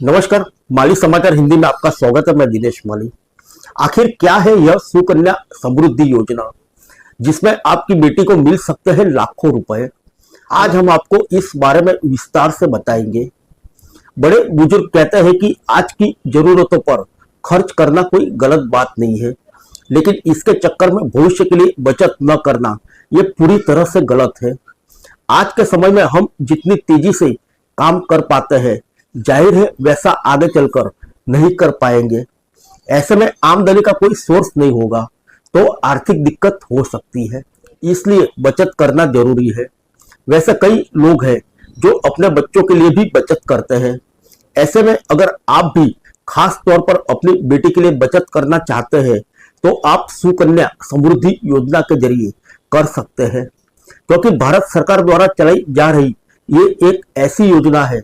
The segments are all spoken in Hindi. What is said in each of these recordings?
नमस्कार, माली समाचार हिंदी में आपका स्वागत है। मैं दिनेश माली। आखिर क्या है यह सुकन्या समृद्धि योजना जिसमें आपकी बेटी को मिल सकते हैं लाखों रुपए। आज हम आपको इस बारे में विस्तार से बताएंगे। बड़े बुजुर्ग कहते हैं कि आज की जरूरतों पर खर्च करना कोई गलत बात नहीं है, लेकिन इसके चक्कर में भविष्य के लिए बचत न करना ये पूरी तरह से गलत है। आज के समय में हम जितनी तेजी से काम कर पाते हैं, जाहिर है वैसा आगे चलकर नहीं कर पाएंगे। ऐसे में आमदनी का कोई सोर्स नहीं होगा तो आर्थिक दिक्कत हो सकती है, इसलिए बचत करना जरूरी है। वैसे कई लोग हैं जो अपने बच्चों के लिए भी बचत करते हैं। ऐसे में अगर आप भी खास तौर पर अपनी बेटी के लिए बचत करना चाहते हैं तो आप सुकन्या समृद्धि योजना के जरिए कर सकते हैं, क्योंकि भारत सरकार द्वारा चलाई जा रही ये एक ऐसी योजना है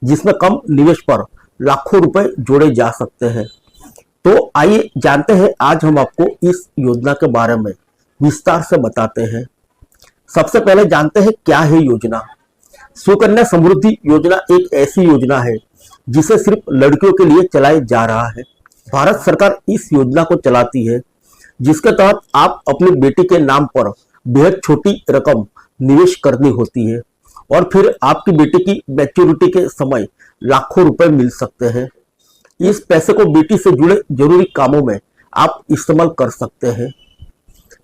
जिसमें कम निवेश पर लाखों रुपए जोड़े जा सकते हैं। तो आइए जानते हैं, आज हम आपको इस योजना के बारे में विस्तार से बताते हैं। सबसे पहले जानते हैं क्या है योजना। सुकन्या समृद्धि योजना एक ऐसी योजना है जिसे सिर्फ लड़कियों के लिए चलाया जा रहा है। भारत सरकार इस योजना को चलाती है, जिसके तहत आप अपनी बेटी के नाम पर बेहद छोटी रकम निवेश करनी होती है और फिर आपकी बेटी की मैच्योरिटी के समय लाखों रुपए मिल सकते हैं। इस पैसे को बेटी से जुड़े जरूरी कामों में आप इस्तेमाल कर सकते हैं।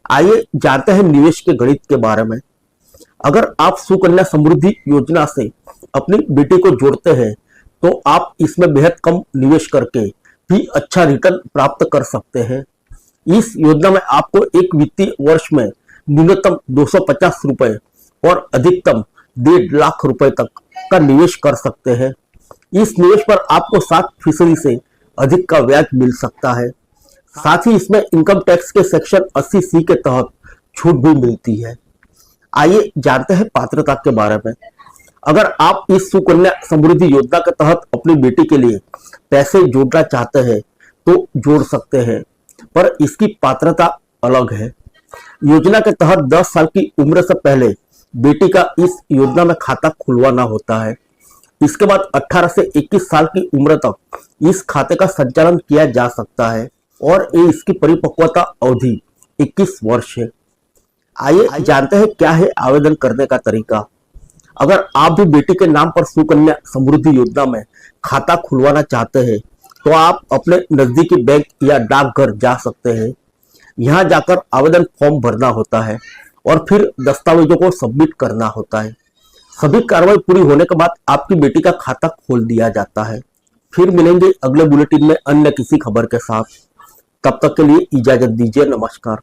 आइए जानते हैं निवेश के गणित के बारे में। अगर आप सुकन्या समृद्धि योजना से अपनी बेटी को जोड़ते हैं तो आप इसमें बेहद कम निवेश करके भी अच्छा रिटर्न प्राप्त कर सकते हैं। इस योजना में आपको एक वित्तीय वर्ष में न्यूनतम 250 रुपए और अधिकतम 1.5 लाख रुपए तक का निवेश कर सकते हैं। इस निवेश पर आपको 7% से अधिक का ब्याज मिल सकता है। साथ ही इसमें इनकम टैक्स के सेक्शन 80C के तहत छूट भी मिलती है। आइए जानते हैं पात्रता के बारे में। अगर आप इस सुकन्या समृद्धि योजना के तहत अपनी बेटी के लिए पैसे जोड़ना चाहते हैं तो जोड़ सकते हैं, पर इसकी पात्रता अलग है। योजना के तहत 10 साल की उम्र से पहले बेटी का इस योजना में खाता खुलवाना होता है। इसके बाद 18 से 21 साल की उम्र तक इस खाते का संचालन किया जा सकता है और इसकी परिपक्वता अवधि 21 वर्ष है। आइए जानते हैं क्या है आवेदन करने का तरीका। अगर आप भी बेटी के नाम पर सुकन्या समृद्धि योजना में खाता खुलवाना चाहते हैं तो आप अपने नजदीकी बैंक या डाकघर जा सकते हैं। यहाँ जाकर आवेदन फॉर्म भरना होता है और फिर दस्तावेजों को सबमिट करना होता है। सभी कार्रवाई पूरी होने के बाद आपकी बेटी का खाता खोल दिया जाता है। फिर मिलेंगे अगले बुलेटिन में अन्य किसी खबर के साथ। तब तक के लिए इजाजत दीजिए। नमस्कार।